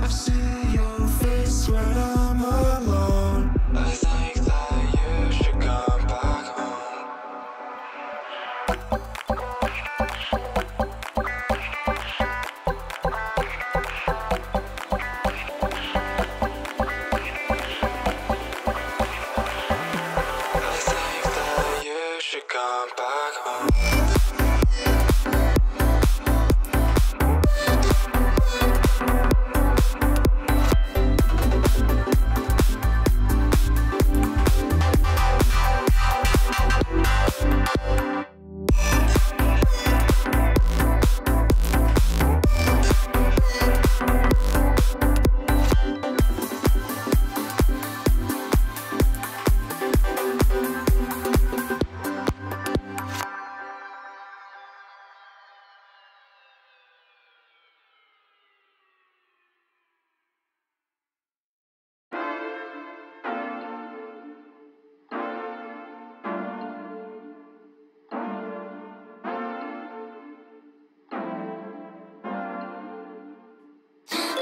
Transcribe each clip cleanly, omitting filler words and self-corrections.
I see your face when I'm alone. I think that you should come back home. I think that you should come back home.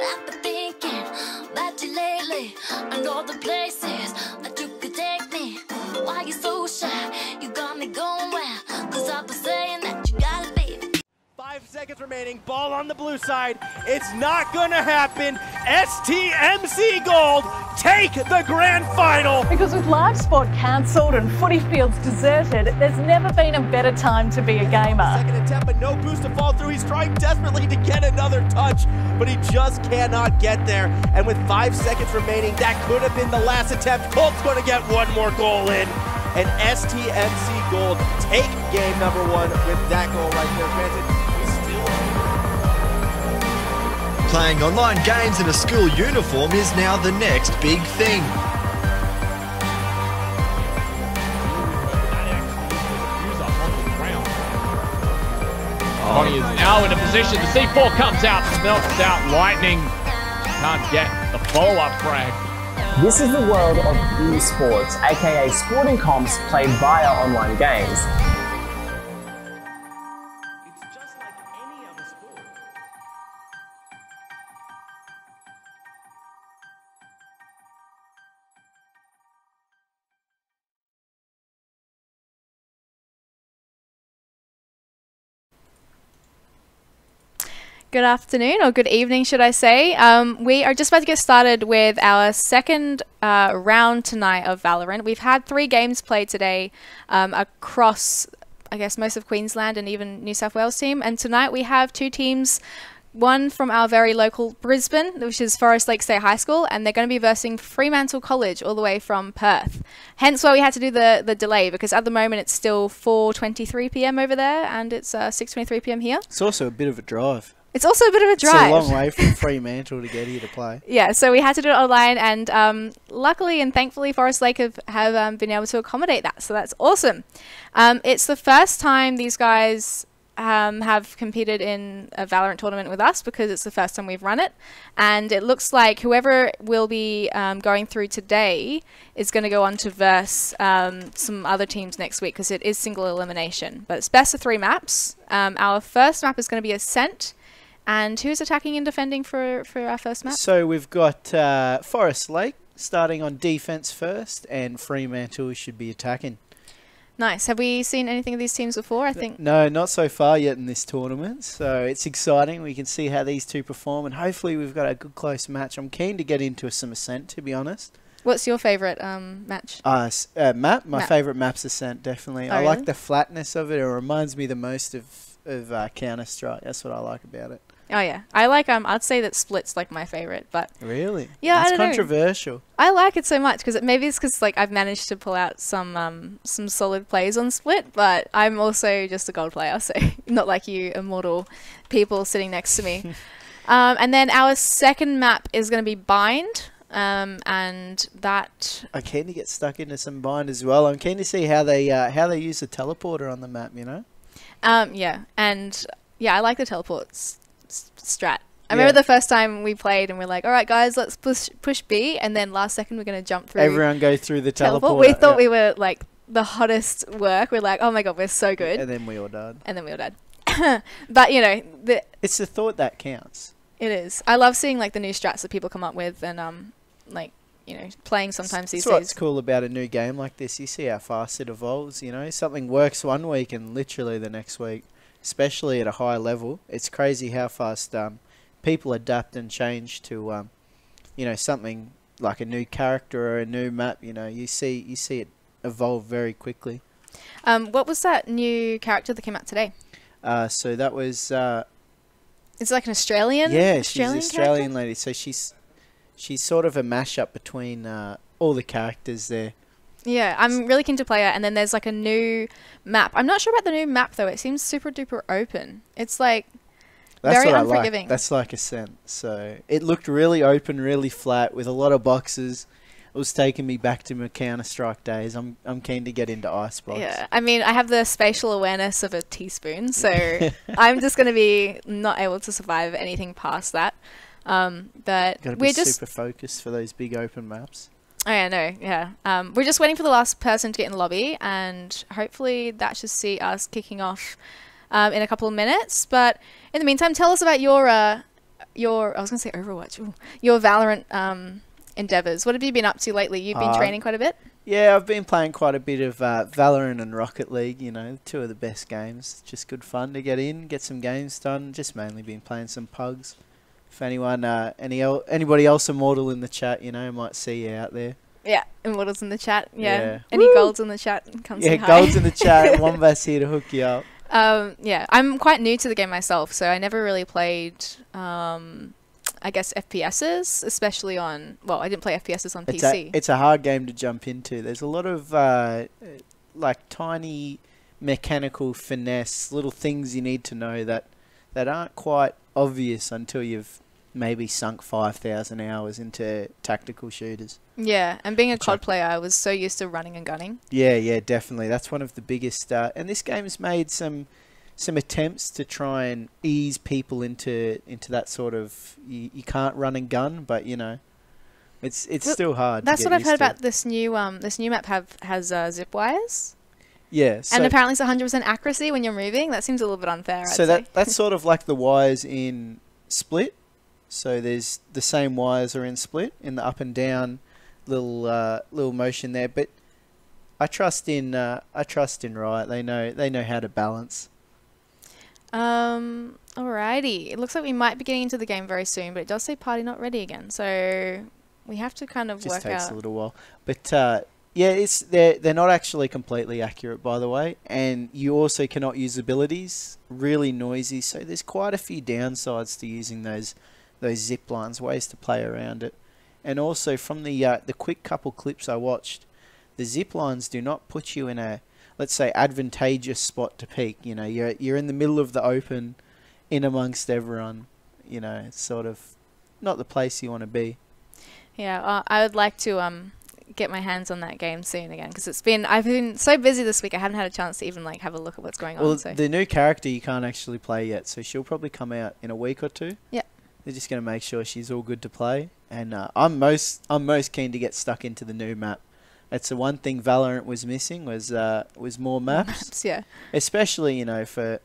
I've been thinking about you lately, and all the places that you could take me. Why you so shy? You got me going wild, 'cause I've been saying that you got it, baby. 5 seconds remaining, ball on the blue side. It's not gonna happen. STMC Gold take the grand final. Because with live sport cancelled and footy fields deserted, there's never been a better time to be a gamer. Second attempt, but no boost to fall through. He's trying desperately to get another touch, but he just cannot get there. And with 5 seconds remaining, that could have been the last attempt. Colt's gonna get one more goal in. And STMC Gold take game number 1 with that goal right there. Granted, Playing online games in a school uniform is now the next big thing. Connie is now in a position. The C4 comes out, melts out. Lightning can't get the follow-up frag. This is the world of esports, aka sporting comps played via online games. it's just like any other sport. Good afternoon, or good evening, should I say. We are just about to get started with our second round tonight of Valorant. We've had 3 games played today across, I guess, most of Queensland and even New South Wales team. And tonight we have 2 teams, one from our very local Brisbane, which is Forest Lake State High School, and they're going to be versing Fremantle College all the way from Perth. Hence why we had to do the delay, because at the moment it's still 4:23 p.m. over there, and it's 6:23 p.m. here. It's also a bit of a drive. It's also a bit of a drive. It's a long way from Fremantle to get here to play. Yeah, so we had to do it online, and luckily and thankfully Forest Lake have been able to accommodate that, so that's awesome. It's the first time these guys have competed in a Valorant tournament with us, because it's the first time we've run it, and it looks like whoever will be going through today is going to go on to verse some other teams next week, because it is single elimination, but it's best of 3 maps. Our first map is going to be Ascent. And who's attacking and defending for our first map? So we've got Forest Lake starting on defense first, and Fremantle should be attacking. Nice. Have we seen anything of these teams before? I think no, not so far yet in this tournament. So it's exciting. We can see how these two perform, and hopefully we've got a good close match. I'm keen to get into some Ascent, to be honest. What's your favourite match? Map? My favourite map's Ascent, definitely. Oh, I really? like the flatness of it. It reminds me the most of Counter-Strike. That's what I like about it. Oh yeah, I like I'd say that Split's like my favorite, but Really? yeah, It's I don't controversial. know. I like it so much because maybe it's because like I've managed to pull out some solid plays on Split, but I'm also just a gold player, so not like you immortal people sitting next to me. And then our second map is going to be Bind. And that I'm keen to get stuck into some Bind as well. I'm keen to see how they use the teleporter on the map. You know. Yeah, and yeah, I like the teleports strat. I remember the first time we played and we're like, all right guys, let's push B, and then last second we're going to jump through. Everyone go through the teleporter. We thought we were like the hottest work. We're like, oh my god, we're so good. And then we all died. But you know, it's the thought that counts. It is. I love seeing like the new strats that people come up with and like, you know, playing sometimes these That's what's days. cool about a new game like this. You see how fast it evolves, you know. Something works one week and literally the next week, especially at a high level. It's crazy how fast people adapt and change to, you know, something like a new character or a new map. You know, you see it evolve very quickly. What was that new character that came out today? So that was... It's like an Australian? Yeah, Australian she's an Australian lady. So she's sort of a mashup between all the characters there. Yeah, I'm really keen to play it. And then there's like a new map. I'm not sure about the new map though. It seems super duper open. It's like very unforgiving. That's like Ascent. So it looked really open, really flat with a lot of boxes. It was taking me back to my Counter-Strike days. I'm keen to get into Icebox. Yeah, I mean, I have the spatial awareness of a teaspoon, so I'm just going to be not able to survive anything past that. But we're just super focused for those big open maps. Oh yeah, no, yeah. We're just waiting for the last person to get in the lobby, and hopefully that should see us kicking off in a couple of minutes. But in the meantime, tell us about your I was going to say Overwatch. Ooh, your Valorant endeavors. What have you been up to lately? You've been training quite a bit? Yeah, I've been playing quite a bit of Valorant and Rocket League, you know, two of the best games. Just good fun to get in, get some games done. Just mainly been playing some pugs. If anyone, anybody else immortal in the chat, you know, might see you out there. Yeah, immortals in the chat. Yeah. Yeah. Any golds in the chat? Come say hi. Yeah, golds in the chat. Wombat's here to hook you up. Yeah, I'm quite new to the game myself, so I never really played, I guess, FPSs, especially on... Well, I didn't play FPSs on PC. It's a hard game to jump into. There's a lot of, like, tiny mechanical finesse, little things you need to know that aren't quite obvious until you've maybe sunk 5,000 hours into tactical shooters. Yeah, and being a COD player, I was so used to running and gunning. Yeah, definitely. That's one of the biggest... and this game's made some attempts to try and ease people into that sort of... You can't run and gun, but, you know, it's still hard. That's what I've heard about this new map has zip wires. Yeah. So and apparently it's 100% accuracy when you're moving. That seems a little bit unfair, I'd say. That's sort of like the wires in Split. So there's the same wires are in Split, in the up and down little motion there. But I trust in Riot. They know how to balance. Alrighty. It looks like we might be getting into the game very soon, but it does say party not ready again. So we have to kind of work out. Just takes a little while. But yeah, they're not actually completely accurate, by the way, and you also cannot use abilities. Really noisy. So there's quite a few downsides to using those zip lines, ways to play around it. And also from the quick couple clips I watched, the zip lines do not put you in a, let's say, advantageous spot to peek. You know, you're in the middle of the open, in amongst everyone. You know, it's sort of not the place you want to be. Yeah, I would like to get my hands on that game soon again, because I've been so busy this week I haven't had a chance to even like have a look at what's going on. Well, so. The new character you can't actually play yet, so she'll probably come out in a week or two. Yeah. They're just going to make sure she's all good to play, and I'm most keen to get stuck into the new map. That's the one thing Valorant was missing was more maps. Yeah. Especially, you know, for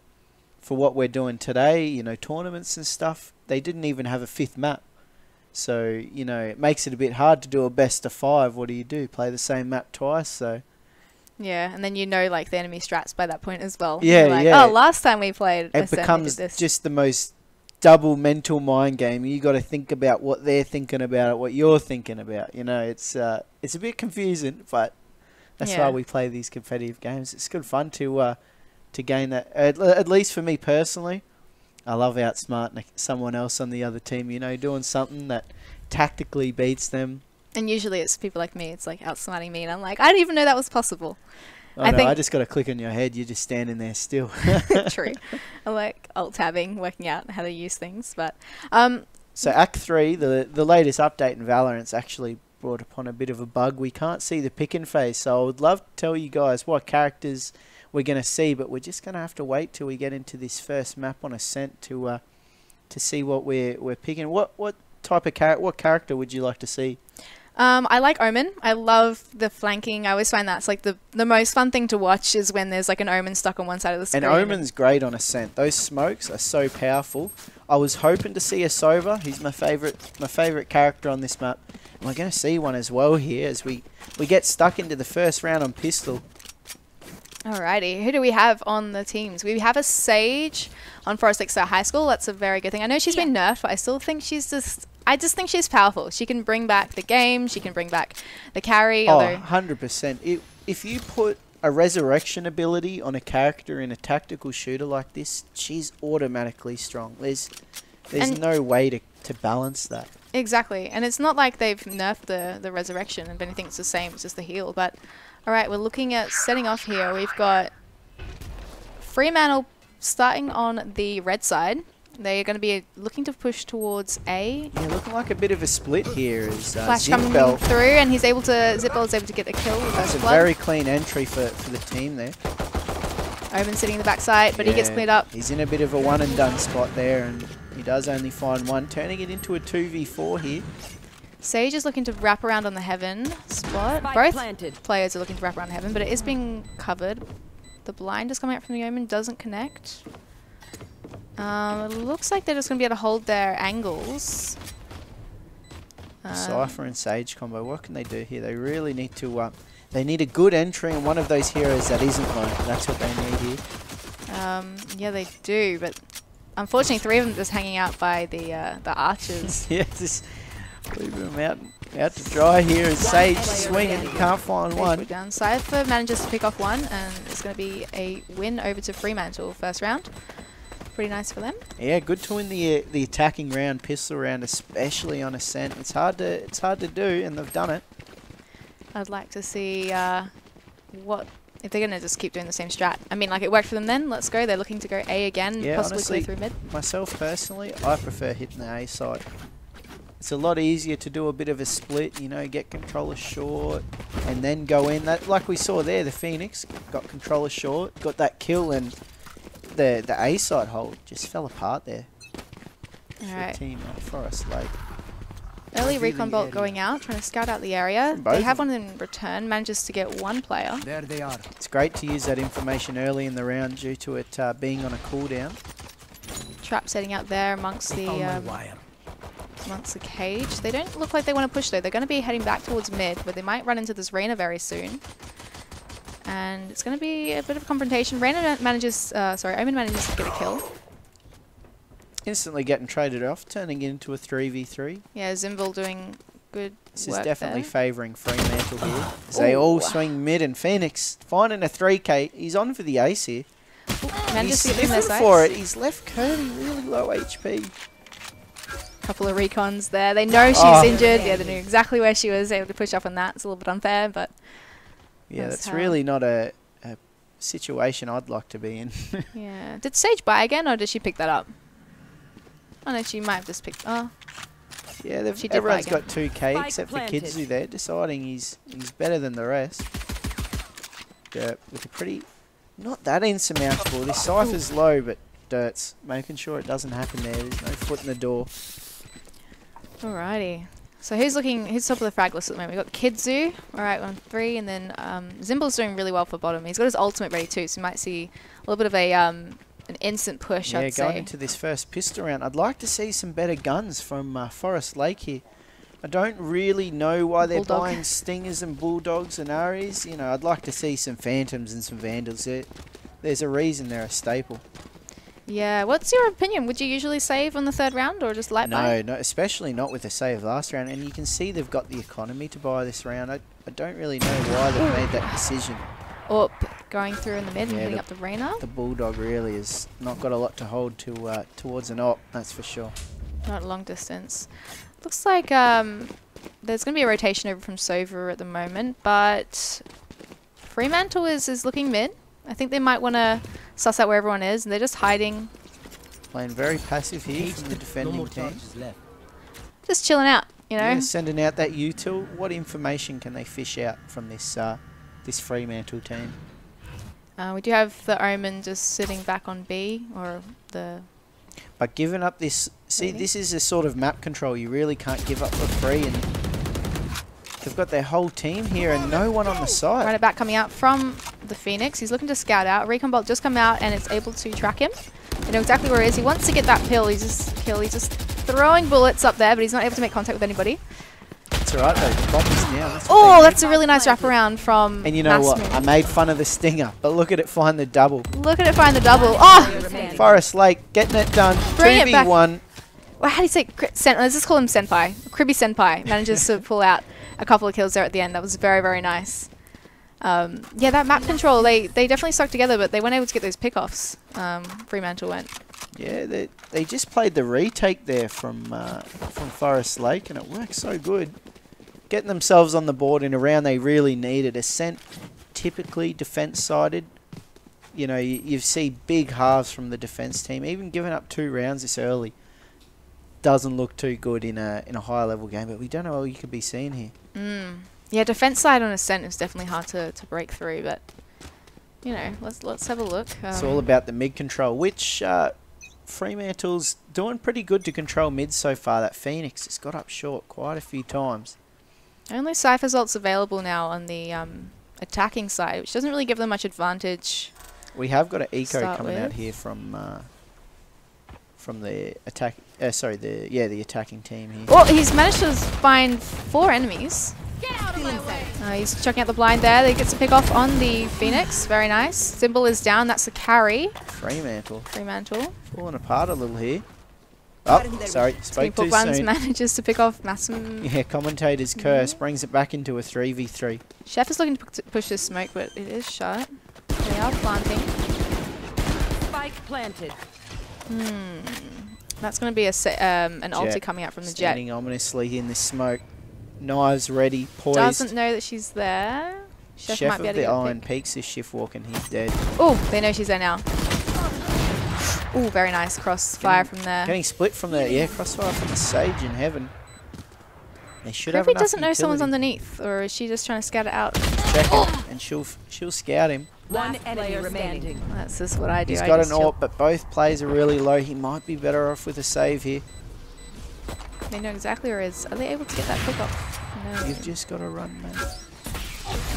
what we're doing today, you know, tournaments and stuff. They didn't even have a 5th map, so you know it makes it a bit hard to do a best of 5. What do? Play the same map twice? So. Yeah, and then you know like the enemy strats by that point as well. Yeah, like, yeah. Oh, last time we played, it becomes just the most double mental mind game. You got to think about what they're thinking about, what you're thinking about. You know, it's a bit confusing, but that's why we play these competitive games. It's good fun to gain that. At least for me personally, I love outsmarting someone else on the other team. You know, doing something that tactically beats them. And usually it's people like me. It's like outsmarting me, and I'm like, I didn't even know that was possible. I just got to click on your head. You're just standing there still. True. I like alt-tabbing, working out how to use things. But so Act 3, the latest update in Valorant's actually brought upon a bit of a bug. We can't see the pick and phase, so I would love to tell you guys what characters we're going to see, but we're just going to have to wait till we get into this first map on Ascent to see what we're picking. What type of what character would you like to see? I like Omen. I love the flanking. I always find that's like the most fun thing to watch is when there's like an Omen stuck on one side of the screen. And Omen's great on Ascent. Those smokes are so powerful. I was hoping to see a Sova. He's my favorite character on this map. And we're going to see one as well here as we get stuck into the first round on pistol. Alrighty, who do we have on the teams? We have a Sage on Forest Lakes High School. That's a very good thing. I know she's been nerfed, but I still think I just think she's powerful. She can bring back the game. She can bring back the carry. Oh, 100%. If you put a resurrection ability on a character in a tactical shooter like this, she's automatically strong. There's no way to balance that. Exactly, and it's not like they've nerfed the resurrection. If anything, it's the same. It's just the heal. But all right, we're looking at setting off here. We've got Fremantle starting on the red side. They are going to be looking to push towards A. Yeah, looking like a bit of a split here. Is Flash coming through, and Zipbell is able to get the kill. That's a very clean entry for the team there. Omen sitting in the backside, but he gets cleared up. He's in a bit of a one and done spot there, and he does only find one, turning it into a 2v4 here. Sage is looking to wrap around on the Heaven spot. Both players are looking to wrap around Heaven, but it is being covered. The blind is coming out from the Omen, doesn't connect. It looks like they're just going to be able to hold their angles. Cypher and Sage combo, what can they do here? They really need to... they need a good entry and one of those heroes that isn't one. That's what they need here. Yeah, they do, but unfortunately 3 of them just hanging out by the archers. Yeah, just leaving them out to dry here, and Sage swinging, he can't find one. Down. Cypher manages to pick off one, and it's going to be a win over to Fremantle first round. Pretty nice for them. Yeah, good to win the attacking round, pistol round, especially on Ascent. It's hard to do, and they've done it. I'd like to see what if they're going to just keep doing the same strat. I mean, like it worked for them then. Let's go. They're looking to go A again, yeah, possibly honestly, clear through mid. Myself personally, I prefer hitting the A side. It's a lot easier to do a bit of a split, you know, get controller short and then go in. That, like we saw there, the Phoenix got controller short, got that kill, and the A side hold just fell apart there. Alright. Team Forest Lake. Early recon bolt going out, trying to scout out the area. They have one in return, manages to get one player. There they are. It's great to use that information early in the round due to it being on a cooldown. Trap setting out there amongst the cage. They don't look like they want to push though. They're going to be heading back towards mid, but they might run into this Reyna very soon. And it's going to be a bit of a confrontation. Reyna manages, Omen manages to get a kill. Instantly getting traded off, turning it into a 3v3. Yeah, Zimble doing good This work is definitely there. favouring Fremantle here. As they all swing mid, and Phoenix finding a 3k. He's on for the ace here. Manages He's to get in their sniffing sights. for it. He's left Kirby really low HP. Couple of recons there. They know she's injured. Yeah, they knew exactly where she was, able to push up on that. It's a little bit unfair, but... Yeah, that's really not a situation I'd like to be in. Yeah. Did Sage buy again, or did she pick that up? Oh no, she might have just picked... Oh. Yeah, everyone's got 2k except for Kidzu there, deciding he's better than the rest. With a pretty... Not that insurmountable. This Cypher's low, but Dirt's making sure it doesn't happen there. There's no foot in the door. Alrighty. So who's top of the frag list at the moment? We've got Kidzu, alright, on 3, and then Zimble's doing really well for bottom. He's got his ultimate ready too, so you might see a little bit of a an instant push, I'd say. Yeah, going into this first pistol round, I'd like to see some better guns from Forest Lake here. I don't really know why they're buying Stingers and Bulldogs and Aries. You know, I'd like to see some Phantoms and some Vandals. There's a reason they're a staple. Yeah, what's your opinion? Would you usually save on the 3rd round or just light buy? No, especially not with the save last round. And you can see they've got the economy to buy this round. I don't really know why they've made that decision. Up, going through in the mid and hitting up the Reyna. The Bulldog really has not got a lot to hold to towards an op, that's for sure. Not long distance. Looks like there's going to be a rotation over from Sova at the moment, but Fremantle is looking mid. I think they might want to suss out where everyone is, and they're just hiding. Playing very passive here from the defending team. Just chilling out, you know. Yeah, sending out that util. What information can they fish out from this this Fremantle team? We do have the Omen just sitting back on B, or the... But giving up this... See, this is a sort of map control you really can't give up for free, and They've got their whole team here and no one on the side. Right back coming out from the Phoenix. He's looking to scout out. Recon Bolt just come out and it's able to track him. They know exactly where he is. He wants to get that kill. He's just throwing bullets up there, but he's not able to make contact with anybody. That's alright though. The bomb is down. Oh, that's a really nice wraparound from And you know what? Massman. I made fun of the stinger, but look at it find the double. Look at it find the double. Oh! Forest Lake getting it done. Bring it back. 2v1. Well, how do you say? Let's just call him Senpai. Kribby Senpai manages to pull out a couple of kills there at the end. That was very, very nice. Yeah, that map control, they definitely stuck together, but they weren't able to get those pickoffs. Fremantle went. Yeah, they just played the retake there from Forest Lake, and it worked so good. Getting themselves on the board in a round they really needed. Ascent, typically defence-sided. You know, you see big halves from the defence team. Even giving up 2 rounds this early doesn't look too good in a high-level game, but we don't know what you could be seeing here. Yeah, defence side on Ascent is definitely hard to break through, but you know, let's have a look. It's all about the mid control, which Fremantle's doing pretty good to control mid so far. That Phoenix has got up short quite a few times. Only Cypher Zolt's available now on the attacking side, which doesn't really give them much advantage. We have got an eco Start coming with. out here from the attack. The attacking team here. Oh, he's managed to find 4 enemies. He's chucking out the blind there. They get to pick off on the Phoenix. Very nice. Symbol is down. That's the carry. Fremantle falling apart a little here. Oh, sorry, spoke too Ones soon. manages to pick off Massam. Yeah, commentator's curse brings it back into a 3v3. Chef is looking to push this smoke, but it is shut. They are planting. Spike planted. That's going to be an ulti coming out from the Jet. Standing ominously in this smoke. Knives ready, poised. Doesn't know that she's there. Chef might be able of to the get a Iron pick. peeks is shift walking. He's dead. Oh, they know she's there now. Oh, very nice crossfire from there. Getting split from the crossfire from the Sage in heaven. They should have Kribby enough doesn't know someone's utility. underneath, or is she just trying to scout it out? Check him, and she'll scout him. One enemy remaining. That's just what I do. He's I got just an chill. AWP, but both plays are really low. He might be better off with a save here. They know exactly where it is. Are they able to get that pick off? No. You've just got to run, man.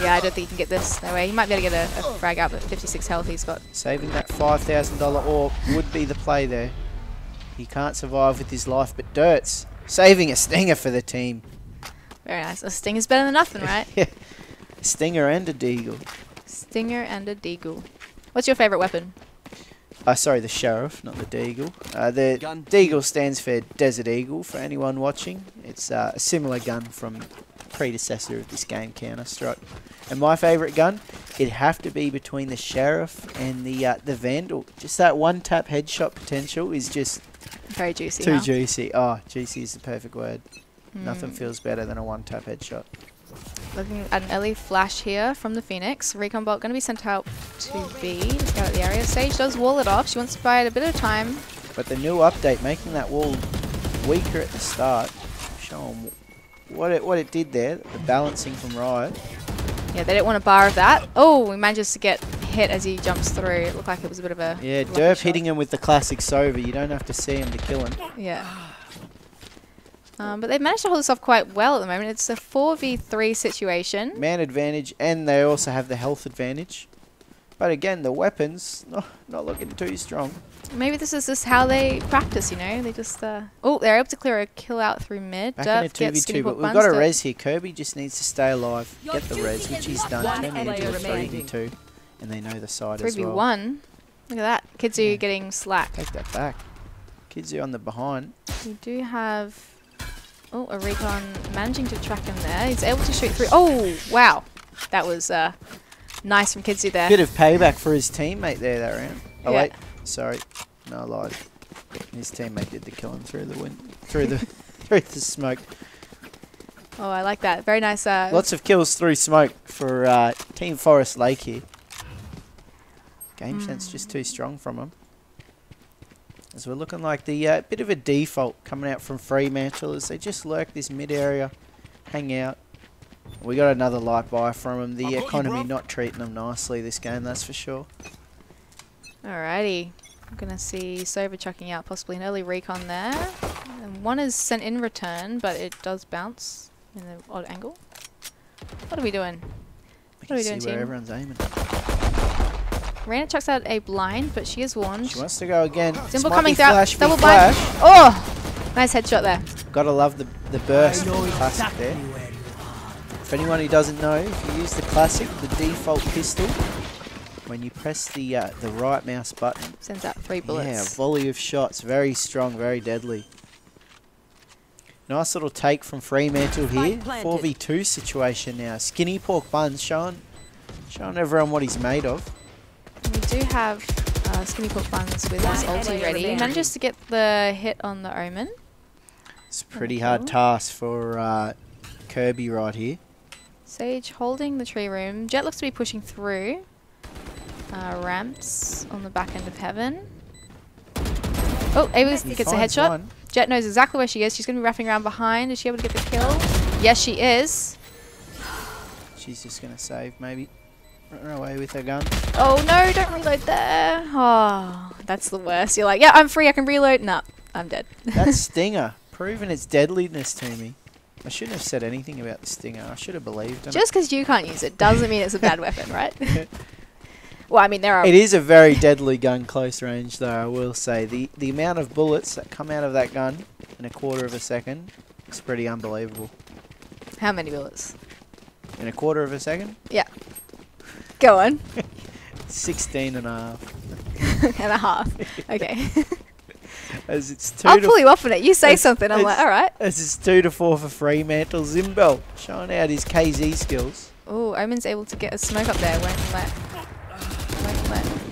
Yeah, I don't think he can get this. No way. He might be able to get a frag out, but 56 health he's got. Saving that $5,000 AWP would be the play there. He can't survive with his life, but Dirt's saving a stinger for the team. Very nice. A sting is better than nothing, right? Yeah. Stinger and a deagle. Stinger and a deagle. What's your favourite weapon? Sorry, the Sheriff, not the Deagle. The Deagle stands for Desert Eagle, for anyone watching. It's a similar gun from predecessor of this game, Counter-Strike. And my favourite gun, it'd have to be between the Sheriff and the Vandal. Just that one-tap headshot potential is just very juicy. Too juicy. Oh, juicy is the perfect word. Nothing feels better than a one-tap headshot. Looking at an early flash here from the Phoenix. Recon Bolt going to be sent out to B. Just out of the area. Sage does wall it off. She wants to buy it a bit of time. But the new update, making that wall weaker at the start, show them what it did there, the balancing from Riot. Yeah, they didn't want a bar of that. Oh, he manages to get hit as he jumps through. It looked like it was a bit of a... Yeah, Derp hitting him with the classic Sova. You don't have to see him to kill him. Yeah. But they've managed to hold this off quite well at the moment. It's a 4v3 situation. Man advantage, and they also have the health advantage. But again, the weapons, not looking too strong. Maybe this is just how they practice, you know? They just... Oh, they're able to clear a kill out through mid. Back Derp in a gets 2v2, but we've got a res here. Kirby just needs to stay alive, get the res, which he's done. Turn it into a 3v2, and they know the side as well. 3v1? Look at that. Kidzu getting slack. Take that back. Kidzu on the behind. We do have... Oh, a Recon managing to track him there. He's able to shoot through. Oh, wow. That was nice from Kidzu there. Bit of payback for his teammate there that round. Oh, Yeah. wait. Sorry. No, I lied. His teammate did the kill him through the wind, through the smoke. Oh, I like that. Very nice. Lots of kills through smoke for Team Forest Lake here. Game sense just too strong from him. As we're looking like the bit of a default coming out from Fremantle as they just lurk this mid area, hang out. We got another light buy from them. The economy not treating them nicely this game, that's for sure. Alrighty. I'm going to see Sova chucking out possibly an early recon there. And one is sent in return, but it does bounce in an odd angle. What are we doing? What are we doing, See where team? everyone's aiming. Raina chucks out a blind, but she is warned. She wants to go again. Symbol This might coming be down. flash, Double be blind. flash. Oh! Nice headshot there. Gotta love the burst from the classic there. For anyone who doesn't know, if you use the classic, the default pistol, when you press the right mouse button, sends out 3 bullets. Yeah, a volley of shots, very strong, very deadly. Nice little take from Fremantle here. 4v2 situation now. Skinny pork buns showing everyone what he's made of. We do have Skinny pork buns with his ulti ready. He manages to get the hit on the Omen. It's a pretty hard task for Kirby right here. Sage holding the tree room. Jet looks to be pushing through. Ramps on the back end of heaven. Oh, Ava gets a headshot. One. Jet knows exactly where she is. She's going to be wrapping around behind. Is she able to get the kill? Yes, she is. She's just going to save, maybe. Run away with her gun. Oh, no, don't reload there. Oh, that's the worst. You're like, yeah, I'm free. I can reload. No, I'm dead. That Stinger, proving its deadliness to me. I shouldn't have said anything about the Stinger. I should have believed in it. Just because you can't use it doesn't mean it's a bad weapon, right? Well, I mean, there are... It is a very deadly gun close range, though, I will say. The amount of bullets that come out of that gun in a quarter of a second is pretty unbelievable. How many bullets? In a quarter of a second? Yeah. Go on. 16 and a half. And a half. Okay. As it's 2 I'll to pull you off on it. You say something, I'm like, alright. As it's 2 to 4 for Fremantle. Zimbel showing out his KZ skills. Oh, Omen's able to get a smoke up there. Won't let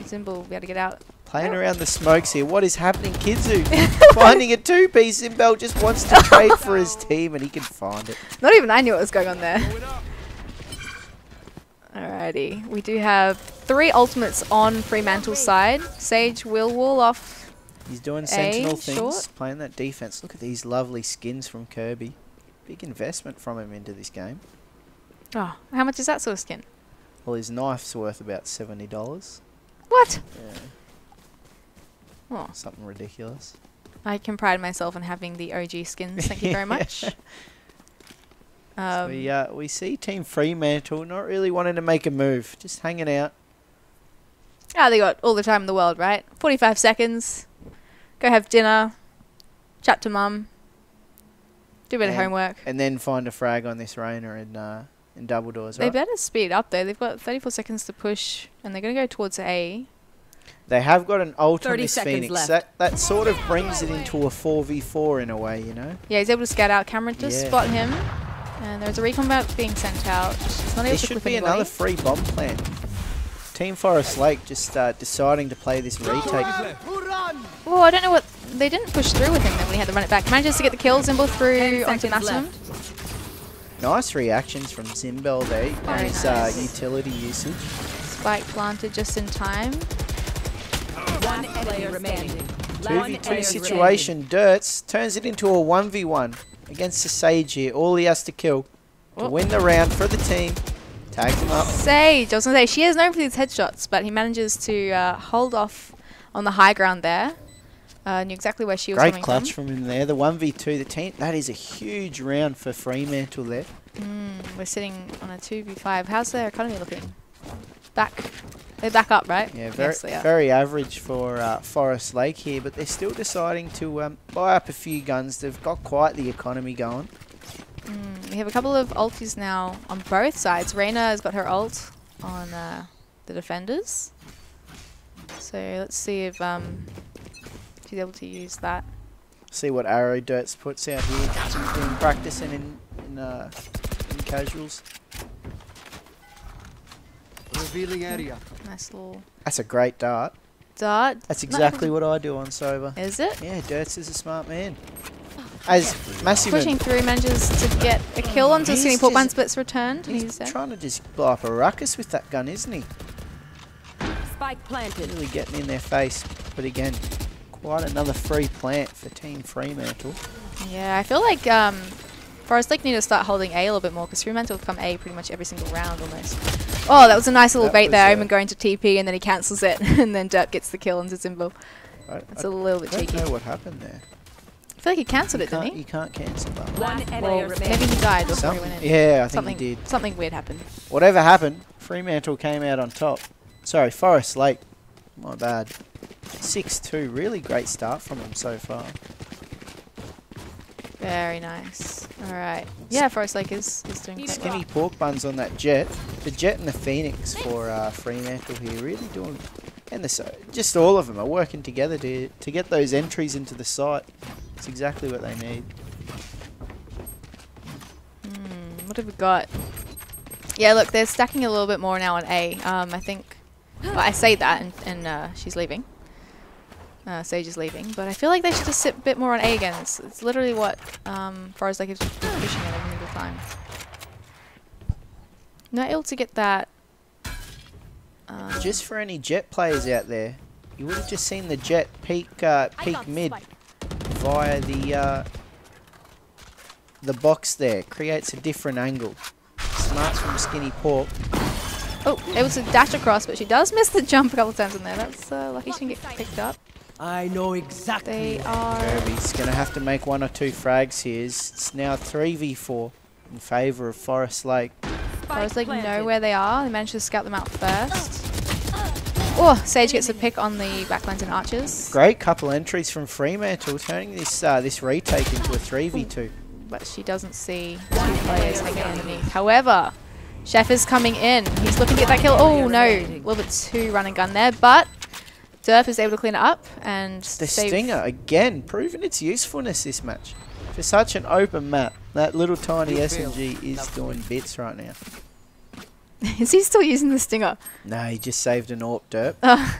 Zimbel be able to get out. Playing around the smokes here. What is happening, Kidzu? Finding a 2-piece. Zimbel just wants to trade for his team and he can find it. Not even I knew what was going on there. Alrighty. We do have 3 ultimates on Fremantle's side. Sage will wall off. He's doing sentinel things. Short. Playing that defense. Look at these lovely skins from Kirby. Big investment from him into this game. Oh, how much is that sort of skin? Well, his knife's worth about $70. What? Yeah. Oh. Something ridiculous. I can pride myself on having the OG skins. Thank you very much. So we see Team Fremantle not really wanting to make a move. Just hanging out. Ah, they got all the time in the world, right? 45 seconds. Go have dinner. Chat to mum. Do a bit of homework. And then find a frag on this Rainer in double doors, right? They better speed up though. They've got 34 seconds to push and they're going to go towards A. They have got an ult on 30 this seconds Phoenix. left. That sort of brings it into a 4v4 in a way, you know? Yeah, he's able to scout out. Cameron to spot him. And there's a recombat being sent out. He's not able There to should clip be anybody. another free bomb plant. Team Forest Lake just deciding to play this retake. Oh, I don't know what... They didn't push through with him then when he had to run it back. Manages to get the kill. Zimbel through onto Maximum. Nice reactions from Zimbel there. Nice. Nice utility usage. Spike planted just in time. One player remaining. 2v2 situation. Dirts turns it into a 1v1 against the Sage here. All he has to kill to win the round for the team. Tags him up. Sage, I was going to say, she is known for these headshots, but he manages to hold off on the high ground there. Knew exactly where she was Great coming clutch from him there. The 1v2, the team. That is a huge round for Fremantle there. We're sitting on a 2v5. How's their economy looking? They're back up, right? Yeah, Yes, they are. very average for Forest Lake here, but they're still deciding to buy up a few guns. They've got quite the economy going. We have a couple of ultis now on both sides. Reina has got her ult on the defenders. So let's see if she's able to use that. See what arrow Dirts puts out here. He's been practicing in casuals. Revealing area. Nice little That's a great dart. dart. That's exactly what I do on Sober. Is it? Yeah, Dirts is a smart man. As Massive Pushing through, manages to get a kill onto He's Skinny Pork just- Bun, splits returned. He's trying to just blow up a ruckus with that gun, isn't he? Spike planted. Really getting in their face. But again, quite another free plant for Team Fremantle. Yeah, I feel like Forest Lake need to start holding A a little bit more because Fremantle have come A pretty much every single round almost. Oh, that was a nice little bait there. Omen going to TP and then he cancels it and then Dirt gets the kill onto Zimbel. That's a little bit cheeky. I don't know what happened there. I feel like he cancelled it, didn't You he? can't cancel that. One enemy Well, remaining. maybe he died before he went in. Yeah, I think Something, he did. something weird happened. Whatever happened, Fremantle came out on top. Sorry, Forest Lake. My bad. 6-2. Really great start from them so far. Very nice. Alright. Yeah, Forest Lake is doing quite well. Skinny pork buns on that Jet. The Jet and the Phoenix for Fremantle here really doing... And just all of them are working together to get those entries into the site. It's exactly what they need. What have we got? Yeah, look, they're stacking a little bit more now on A. I think... Well, I say that and she's leaving. Sage is leaving. But I feel like they should just sit a bit more on A again. It's literally what Forest Lake is just pushing at every single time. Not able to get that... Just for any Jet players out there, you would have just seen the Jet peak mid via the box there. Creates a different angle. Smarts from Skinny Pork. Oh, able to dash across, but she does miss the jump a couple of times in there. That's lucky she didn't get picked up. I know exactly. They are... Kirby's going to have to make 1 or 2 frags here. It's now 3v4 in favour of Forest Lake. Forest Lake know where they are. They managed to scout them out first. Oh, Sage gets a pick on the backlines and archers. Great couple entries from Fremantle, turning this retake into a 3v2. But she doesn't see 2 players hanging underneath. However, Chef is coming in. He's looking to get that kill. Oh no, a little bit too run and gun there, but Derp is able to clean it up and the Stinger again proving its usefulness this match. For such an open map, that little tiny SMG is doing bits right now. Is he still using the Stinger? No, he just saved an AWP, Derp. I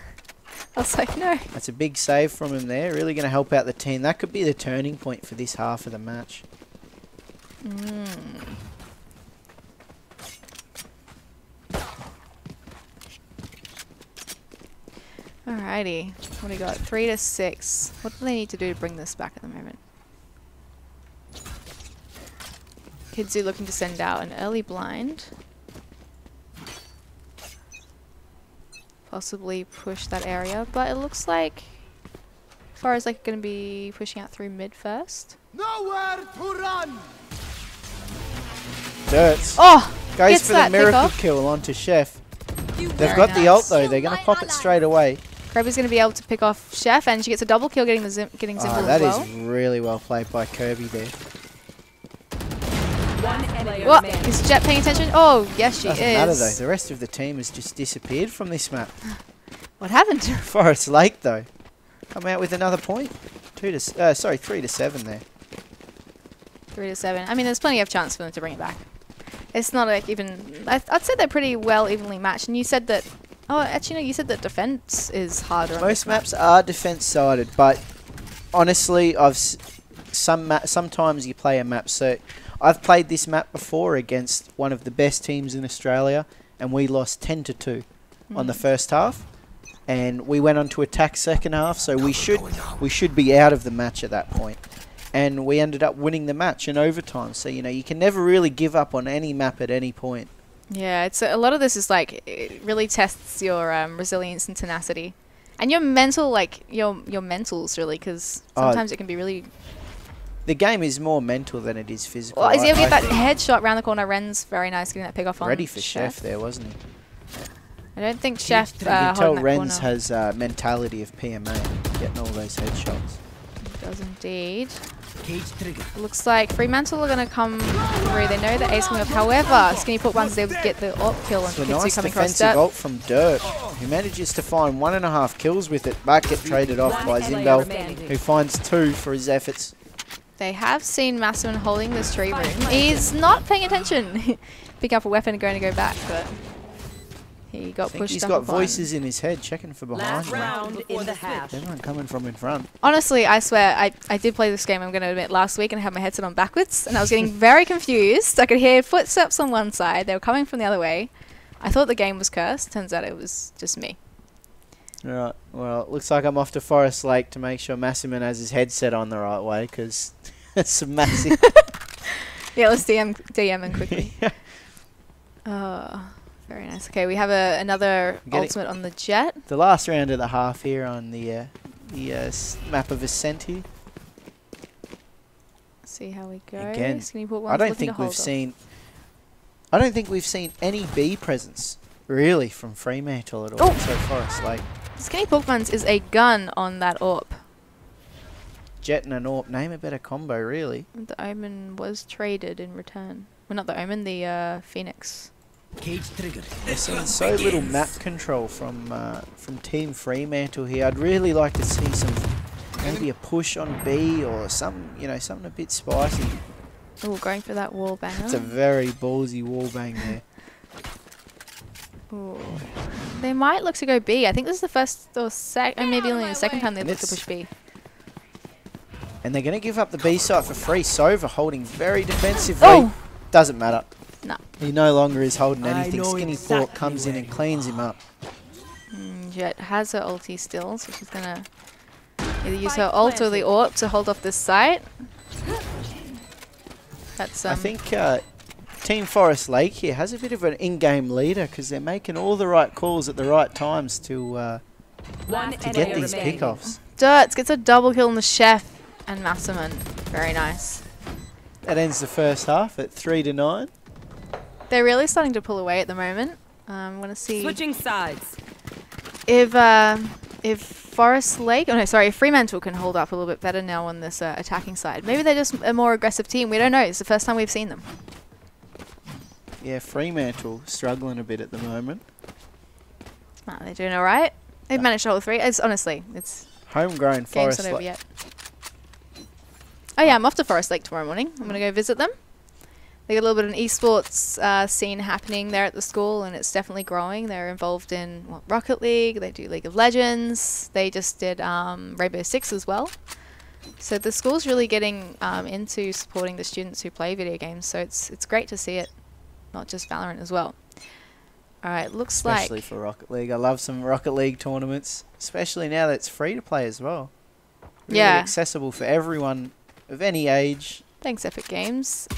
was like, no. That's a big save from him there. Really going to help out the team. That could be the turning point for this half of the match. Alrighty. What do we got? 3-6. What do they need to do to bring this back at the moment? Kidzu looking to send out an early blind. Possibly push that area, but it looks like Forest Lake going to be pushing out through mid first. Nowhere to run. Dirts. Oh! Goes for the miracle kill onto Chef. They've got the ult though. They're going to pop it straight away. Kirby's going to be able to pick off Chef, and she gets a double kill getting Zimble as well. That is really well played by Kirby there. What? Is Jet paying attention? Oh, yes she is. Doesn't matter though. The rest of the team has just disappeared from this map. What happened? Forest Lake though, come out with another point. 3-7 there. 3-7. I mean, there's plenty of chance for them to bring it back. It's not like even... I'd say they're pretty well evenly matched. And you said that... Oh, actually, no, you said that defense is harder. Most maps are defense-sided, but honestly, sometimes you play a map. So I've played this map before against one of the best teams in Australia, and we lost 10-2 on the first half. And we went on to attack second half, so we should be out of the match at that point. And we ended up winning the match in overtime. So, you know, you can never really give up on any map at any point. Yeah, it's a lot of this is like, it really tests your resilience and tenacity. And your mental, like, your mentals, really, because sometimes it can be really... The game is more mental than it is physical. Well, is he able to get that headshot round the corner? Ren's very nice getting that pick off on ready for Chef there, wasn't he? I don't think Chef You can tell Ren's corner. has mentality of PMA, getting all those headshots. He does indeed. Looks like Fremantle are going to come through. They know that Ace coming up. However, Skinny Pork Buns is able to get the AWP kill on Kitsu nice coming across defensive ult from Dirt, who manages to find 1.5 kills with it, but get traded off by Zimbel, who finds 2 for his efforts. They have seen Massman holding this tree room. He's not paying attention. Pick up a weapon and going to go back, but he got pushed He's up got a voices in his head checking for behind. Round in the half. Everyone coming from in front. Honestly, I swear, I did play this game, I'm going to admit, last week, and I had my headset on backwards, and I was getting very confused. I could hear footsteps on one side. They were coming from the other way. I thought the game was cursed. Turns out it was just me. Alright, well, it looks like I'm off to Forest Lake to make sure Massiman has his headset on the right way, because it's a massive... Yeah, let's DM him quickly. Very nice. Okay, we have another ultimate on the Jet. The last round of the half here on the map of Ascent here. See how we go. Again, Skinny Pork I Buns don't looking think to hold we've off. seen. I don't think we've seen any B presence really from Fremantle at all. Oh. So Forest Lake, Skinny Pork Buns is a gun on that AWP. Jet and an AWP. Name a better combo, really. The Omen was traded in return. Well, not the Omen, the Phoenix. Cage triggered. We're seeing so little map control from Team Fremantle here. I'd really like to see some, maybe a push on B or some, something a bit spicy. Oh, going for that wall banger. It's a very ballsy wall bang there. Ooh. They might look to go B. I think this is the first or maybe only the second time they look to push B. And they're going to give up the B site for free. Sova holding very defensively. Oh! Doesn't matter. No. He no longer is holding anything. know Skinny exactly Pork comes in and cleans him up. Jet has her ulti still, so she's going to either use her ult or the AWP to hold off this site. That's I think Team Forest Lake here has a bit of an in-game leader because they're making all the right calls at the right times to get these pickoffs. Dirts gets a double kill on the Chef and Massaman. Very nice. That ends the first half at 3-9. They're really starting to pull away at the moment. I'm going to see Switching sides. if Forest Lake, if Fremantle can hold up a little bit better now on this attacking side. Maybe they're just a more aggressive team. We don't know. It's the first time we've seen them. Yeah, Fremantle struggling a bit at the moment. They're doing all right. They've managed to hold 3. It's honestly, it's Homegrown game's Forest not over Lake. yet. Oh yeah, I'm off to Forest Lake tomorrow morning. I'm going to go visit them. They got a little bit of an esports scene happening there at the school, and it's definitely growing. They're involved in Rocket League. They do League of Legends. They just did Rainbow Six as well. So the school's really getting into supporting the students who play video games. So it's great to see it, not just Valorant as well. All right, looks Especially like for Rocket League. I love some Rocket League tournaments, especially now that it's free to play as well. Really yeah, accessible for everyone of any age. Thanks, Epic Games.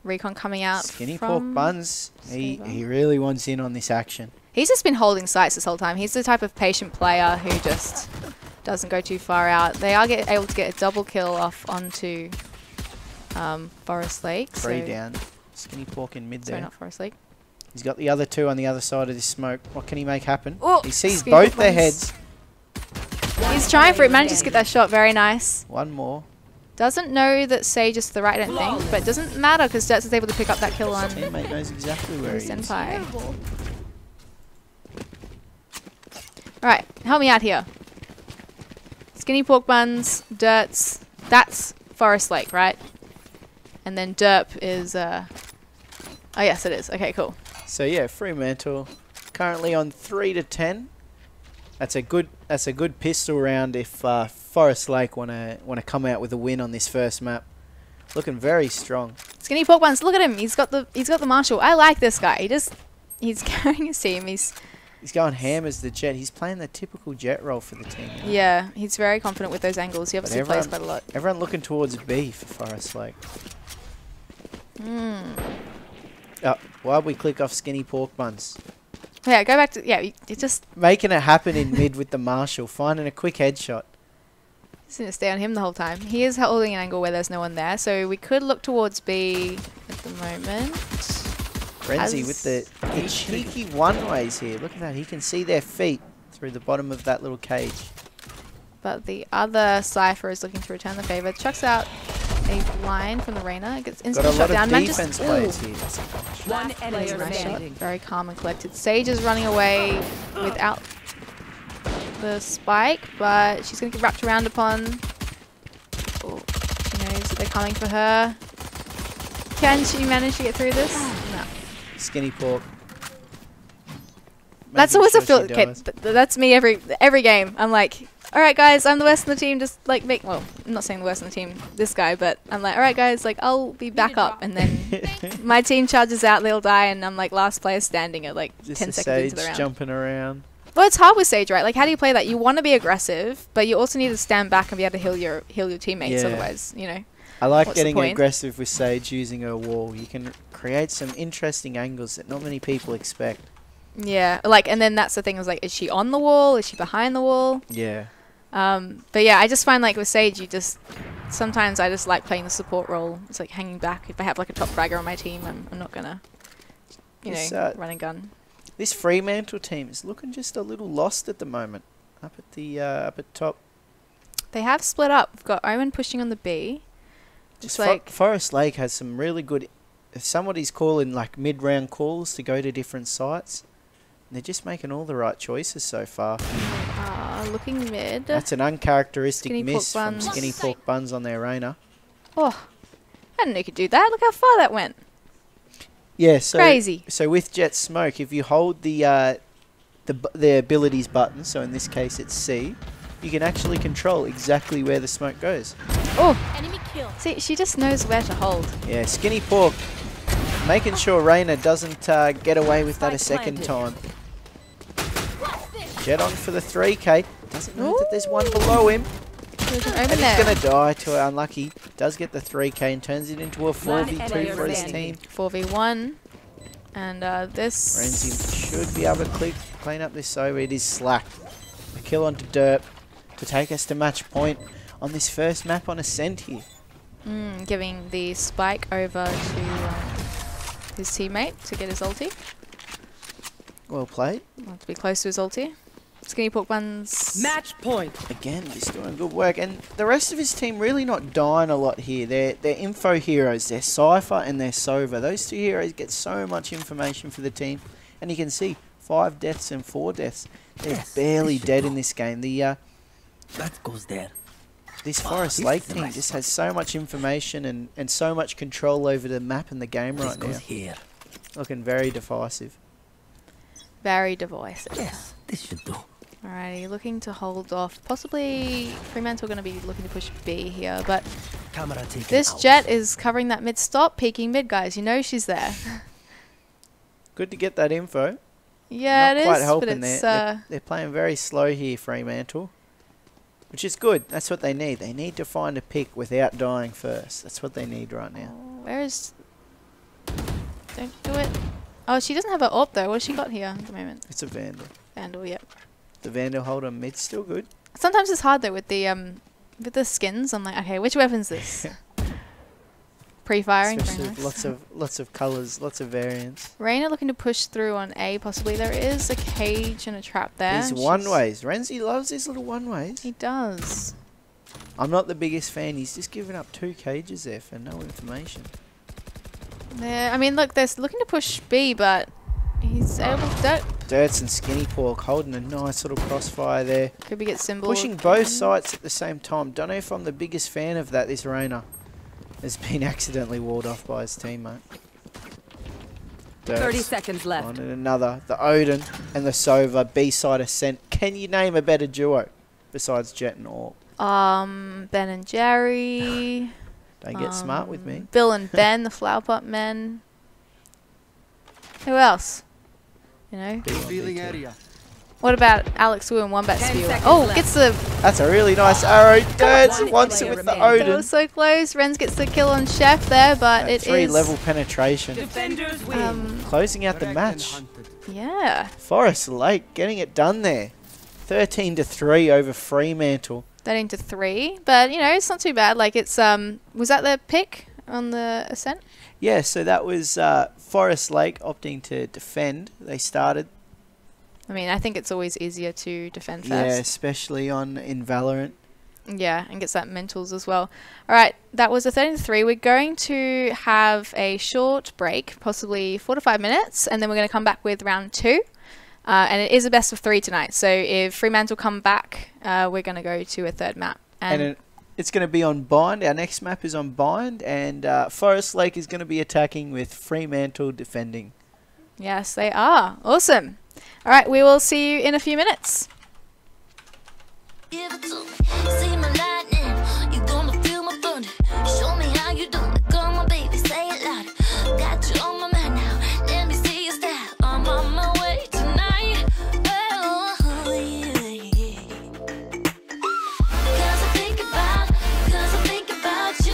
Recon coming out. Skinny from Pork Buns. He really wants in on this action. He's just been holding sites this whole time. He's the type of patient player who just doesn't go too far out. They are able to get a double kill off onto Forest Lake. 3 down. Skinny Pork in mid there. Sorry, not Forest Lake. He's got the other 2 on the other side of this smoke. What can he make happen? Oh, he sees Skinny both Pork their Buns. heads. He's trying for it. Manages to get that shot. Very nice. One more. Doesn't know that Sage is to the right, I don't think, but it doesn't matter because Dirts is able to pick up that kill on Teammate knows exactly where he is. Senpai. Alright, help me out here. Skinny Pork Buns, Dirts, that's Forest Lake, right? And then Derp is, oh yes it is, okay cool. So yeah, Fremantle currently on 3-10. That's a good pistol round if Forest Lake wanna come out with a win on this first map. Looking very strong. Skinny Pork Buns, look at him. He's got the Marshall. I like this guy. He's carrying his team. He's going ham as the Jet. He's playing the typical Jet role for the team. Yeah, he's very confident with those angles. He obviously plays quite a lot. Everyone looking towards B for Forest Lake. Why'd we click off Skinny Pork Buns? Yeah, go back to you just making it happen in mid with the Marshall, finding a quick headshot. Just gonna stay on him the whole time. He is holding an angle where there's no one there, so we could look towards B at the moment. Frenzy with the cheeky one-ways here. Look at that. He can see their feet through the bottom of that little cage. But the other Cypher is looking to return the favor. Chucks out a blind from the Reyna. Gets instantly shot down. Got a lot of defense players here. One enemy remaining. Very calm and collected. Sage is running away without the spike, but she's going to get wrapped around upon. Oh, she knows that they're coming for her. Can she manage to get through this? No. Skinny Pork. That's always a feel. Okay, that's me every game. I'm like, all right, guys, I'm the worst in the team. Just like well, I'm not saying the worst in the team, this guy, but I'm like, all right, guys, like I'll be back up, and then my team charges out, they'll die, and I'm like last player standing at like just 10 a seconds into the Sage round. jumping around. Well, it's hard with Sage, right? Like, how do you play that? You want to be aggressive, but you also need to stand back and be able to heal your teammates. Yeah. Otherwise, you know. I like what's the getting point? aggressive with Sage using her wall. You can create some interesting angles that not many people expect. Yeah, like, and then that's the thing is like, is she on the wall? Is she behind the wall? Yeah. But yeah, I just find like with Sage, sometimes I just like playing the support role. It's like hanging back. If I have like a top fragger on my team, I'm not gonna, run and gun. This Fremantle team is looking just a little lost at the moment. Up at top. They have split up. We've got Owen pushing on the B. Just like Forest Lake has some really good. If somebody's calling like mid-round calls to go to different sites, they're just making all the right choices so far. Looking mid. That's an uncharacteristic Skinny miss pork from buns. Skinny Pork Buns on their Reyna. Oh, I didn't know you could do that. Look how far that went. Yeah, so Crazy. So with Jet Smoke, if you hold the abilities button, so in this case it's C, you can actually control exactly where the smoke goes. Oh, enemy kill. See, she just knows where to hold. Yeah, Skinny Pork making sure Reyna doesn't get away with that a second time. Jet on for the 3K. Doesn't know that there's one below him. And he's going to die to it. Unlucky. Does get the 3K and turns it into a 4v2 for his team. 4v1. And this... Renzi should be able to clean up this over. It is Slack. A kill onto Derp to take us to match point on this first map on Ascent here. Giving the spike over to his teammate to get his ulti. Well played. Want to be close to his ulti. Skinny Pork Buns. Match point. Again, just doing good work. And the rest of his team really not dying a lot here. They're info heroes. They're Cypher and they're Sova. Those two heroes get so much information for the team. And you can see 5 deaths and 4 deaths. They're barely dead in this game. That goes there. This Forest Lake team just has so much information and so much control over the map and the game right now. Here. Looking very divisive. Very divisive. Yes, this should do. Alrighty, looking to hold off. Possibly Fremantle going to be looking to push B here, but this Jet is covering that mid stop, peeking mid, guys. You know she's there. Good to get that info. Yeah, Not it quite is, helping but it's... They're playing very slow here, Fremantle. Which is good. That's what they need. They need to find a pick without dying first. That's what they need right now. Where is... Don't do it. Oh, she doesn't have her AWP though. What has she got here at the moment? It's a Vandal. Vandal, yep. The Vandal hold on mid's still good. Sometimes it's hard though with the skins. I'm like, okay, which weapon's this? Pre-firing. Especially lots of colours, lots of variants. Reyna looking to push through on A possibly. There is a cage and a trap there. These one-ways. Renzi loves these little one-ways. He does. I'm not the biggest fan. He's just given up 2 cages there for no information. I mean, look, they're looking to push B, but he's able to... Dirts and Skinny Pork holding a nice little crossfire there. Could be get symbol. Pushing both sides at the same time. Don't know if I'm the biggest fan of that. This Reyna has been accidentally walled off by his teammate. Dirts 30 seconds left. on another. The Odin and the Sova B-side Ascent. Can you name a better duo besides Jet and Orb? Ben and Jerry. Don't get smart with me. Bill and Ben, the Flower Pot Men. Who else? You know? Revealing area. What about Alex Wu and Wombat Spear? Oh, gets the... That's a really nice arrow. Dirts wants it with the Odin. That was so close. Renz gets the kill on Chef there, but it is... 3-level penetration. Defenders win. Closing out the match. Yeah. Forest Lake getting it done there. 13-3 over Fremantle. 13-3, but you know it's not too bad. Like it's was that the pick on the Ascent? Yeah, so that was Forest Lake opting to defend. They started. I mean, I think it's always easier to defend first. Yeah, especially in Valorant. Yeah, and gets that mentals as well. All right, that was a 13-3. We're going to have a short break, possibly 4 to 5 minutes, and then we're going to come back with round 2. And it is a best of 3 tonight. So if Fremantle come back, we're going to go to a 3rd map. And it's going to be on Bind. Our next map is on Bind. And Forest Lake is going to be attacking with Fremantle defending. Yes, they are. Awesome. All right, we will see you in a few minutes. Give it to me. See my lightning. You gonna feel my thunder. Show me how you do it. Come on, baby, say it louder. Got you on my mind now. Let me see your style. I'm on my way tonight. Oh, yeah. Cause I think about you.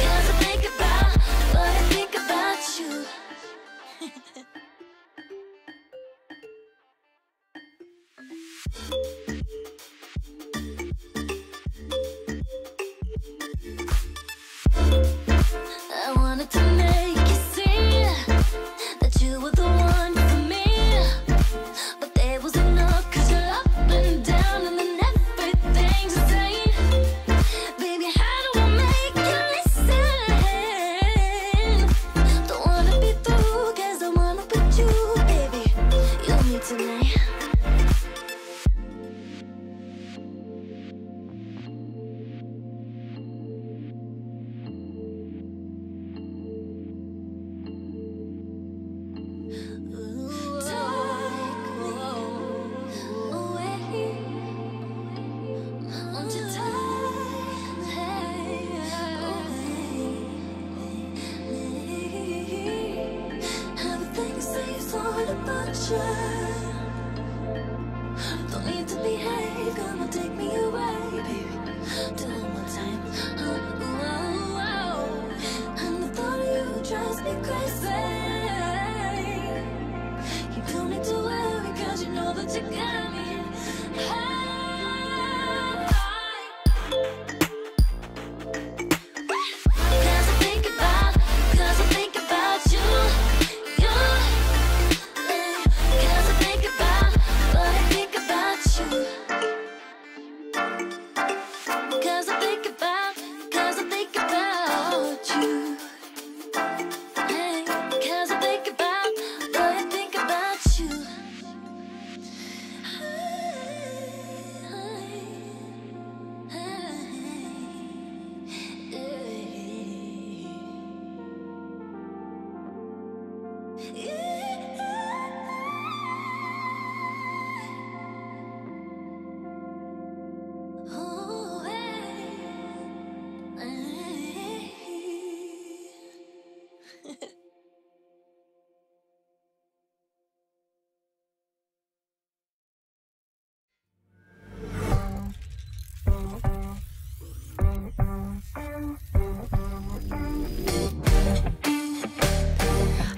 Cause I think about what I think about you. Don't need to behave, come on, take me away, baby. Do it one more time. And the thought of you drives me crazy. You don't need to worry, cause you know that you got me. Cause I think about you. Cause I think about what I think about you. Cause I think about you. Cause I think about what I think about you.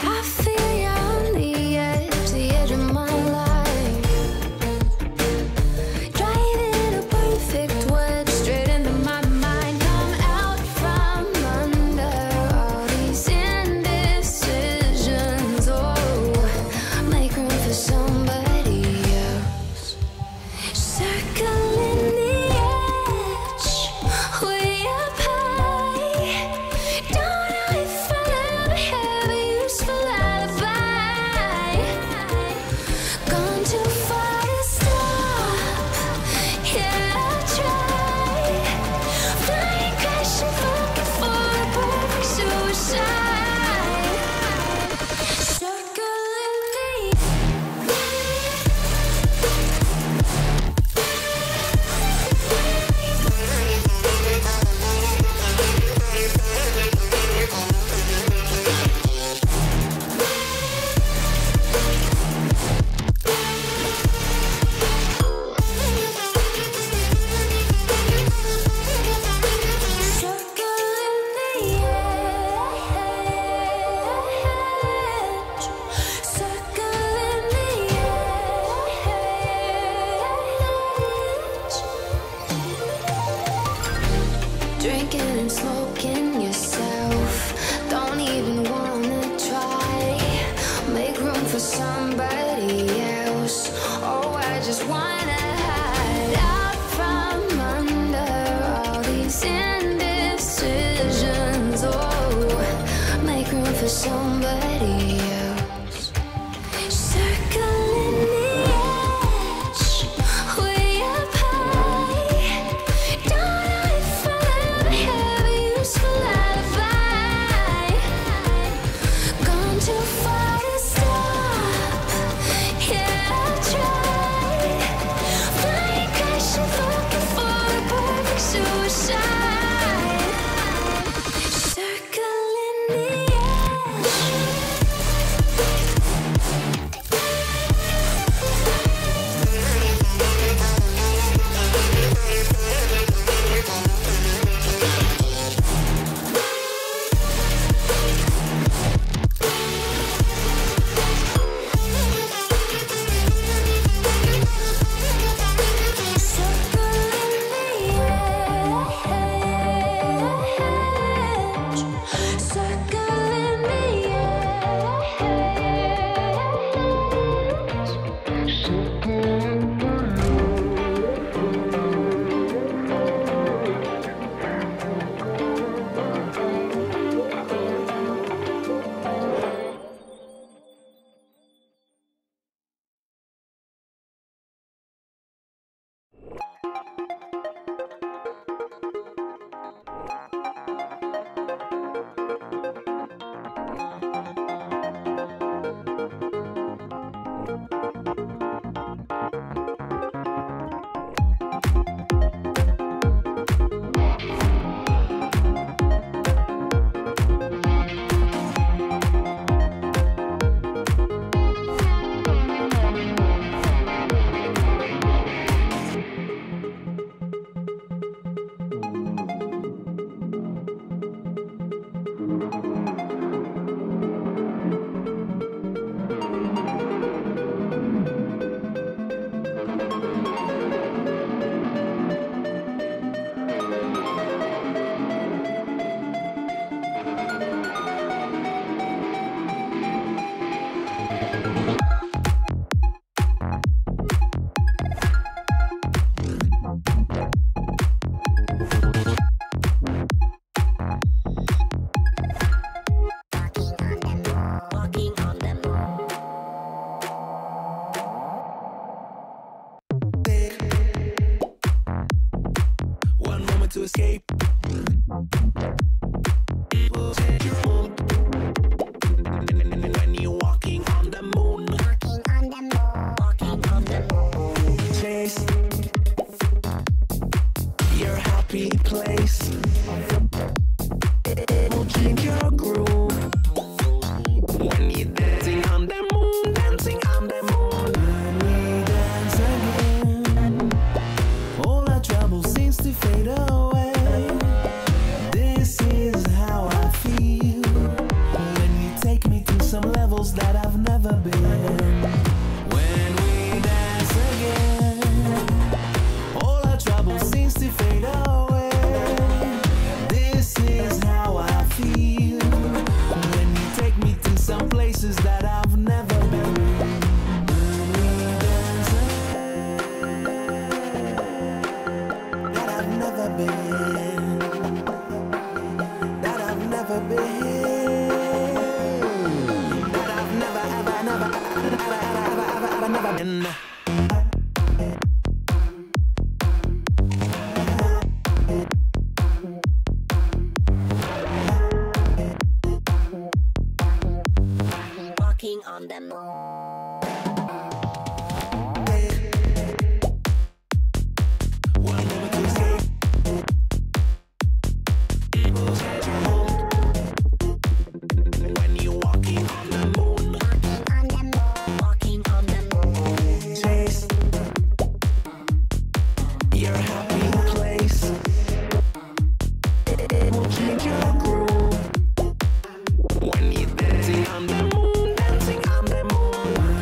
I feel you on the edge of my life. Driving a perfect wedge straight into my mind. Come out from under all these indecisions. Oh, make room for somebody else. Circling the edge, way up high. Don't know if I'll ever have a useful alibi. Gone too far to stop. Yeah, I tried. Flying, crashing, looking for a perfect suicide. Circling the drinking and smoking yourself. Don't even wanna try. Make room for somebody else. Oh, I just wanna hide out from under all these indecisions. Oh, make room for somebody else. Circling the edge, way up high. Don't know if I'll ever have a useful alibi. Gone too far to stop. Yeah, I tried. Flying, crashing, looking for a perfect suicide. Circling the edge. When you're walking on the moon, walking on the moon, chase your happy place. It will change your groove. When you're dancing on the moon, dancing on the moon. When we dance again, all our trouble seems to fade away. This is how I feel when you take me to some levels that I've never been. When we dance again, all our trouble seems to fade away. This is how I feel when you take me to some places that I've never been. When we dance again, that I've never been, that I've never been, that I've never, ever, never, ever, ever, ever, ever, never been. Walking on the moon. One moment to escape. When you're walking on the moon, Walking on the moon. chase your happy place. It will change your groove. When you're dancing on the moon, dancing on the moon.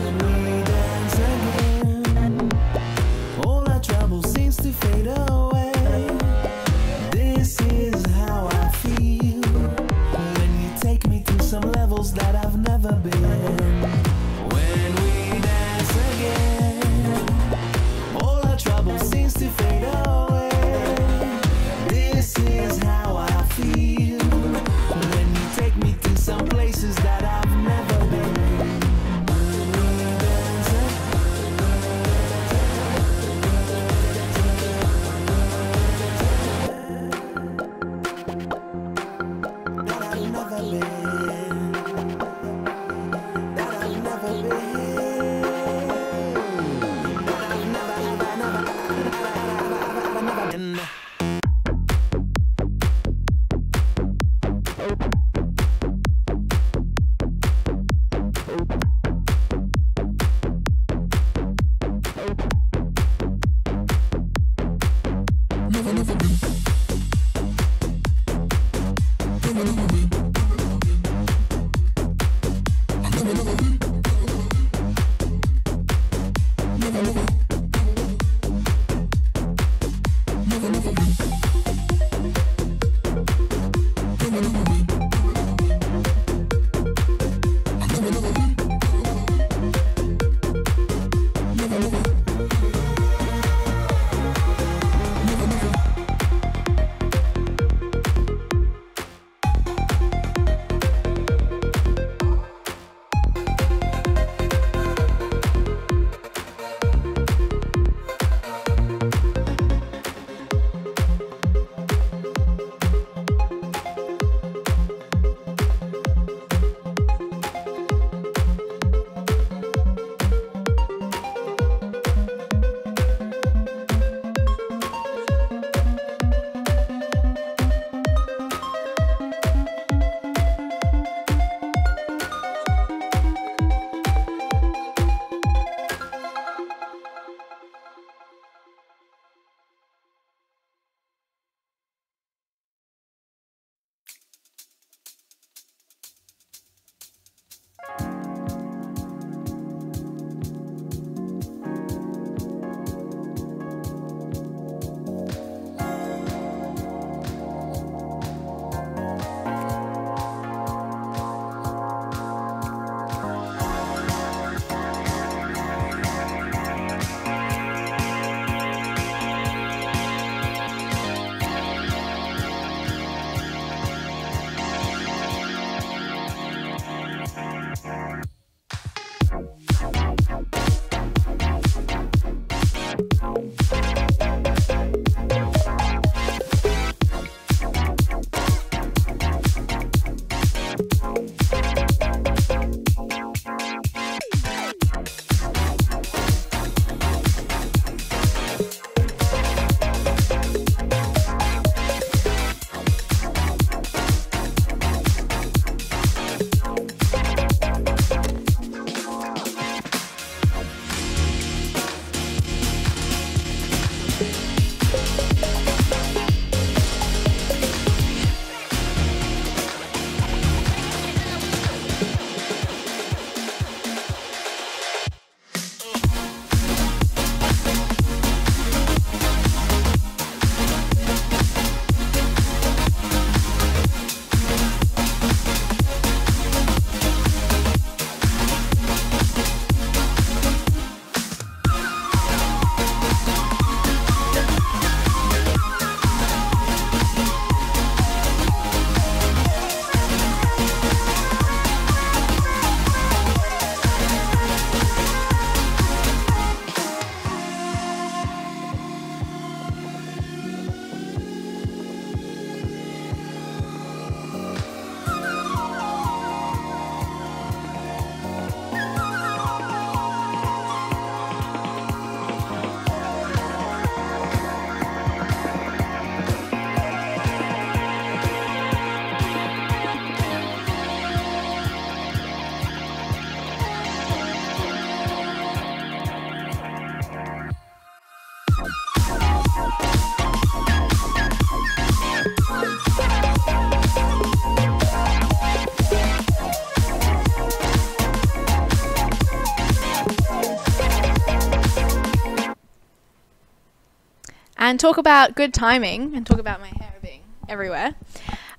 and talk about good timing and talk about my hair being everywhere.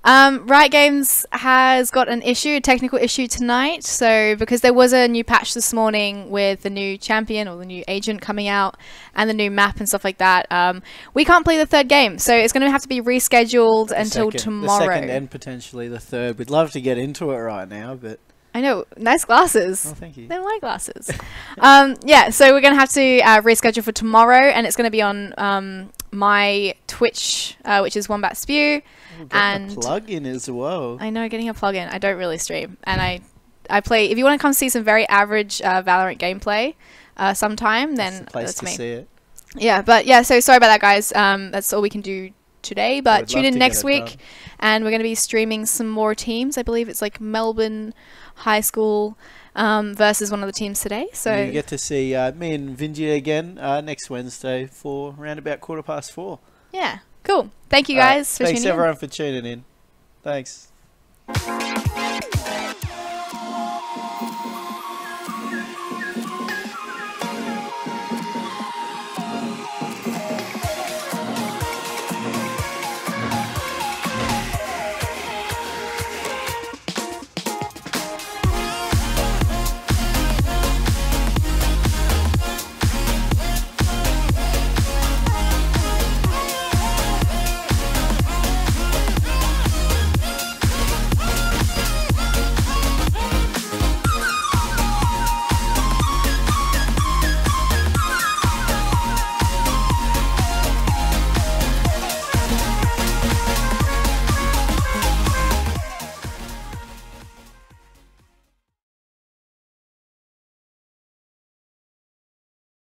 Riot Games has got an issue, a technical issue tonight. So because there was a new patch this morning with the new champion or the new agent coming out and the new map and stuff like that, we can't play the third game. So it's going to have to be rescheduled until tomorrow. The second and potentially the third. We'd love to get into it right now, but... I know, nice glasses. Oh, thank you. They don't like glasses. Yeah, so we're going to have to reschedule for tomorrow, and it's going to be on my Twitch, which is Wombat Spew. And a plug-in as well. I know, getting a plug-in. I don't really stream, and I play. If you want to come see some very average Valorant gameplay sometime, then that's me. See it. Yeah, but yeah, so sorry about that, guys. That's all we can do today, but tune in next week, and we're going to be streaming some more teams. I believe it's like Melbourne Highschool versus one of the teams today. So you get to see me and Vinji again next Wednesday for around about 4:15. Yeah, cool. Thank you guys for tuning in. Thanks everyone for tuning in. Thanks.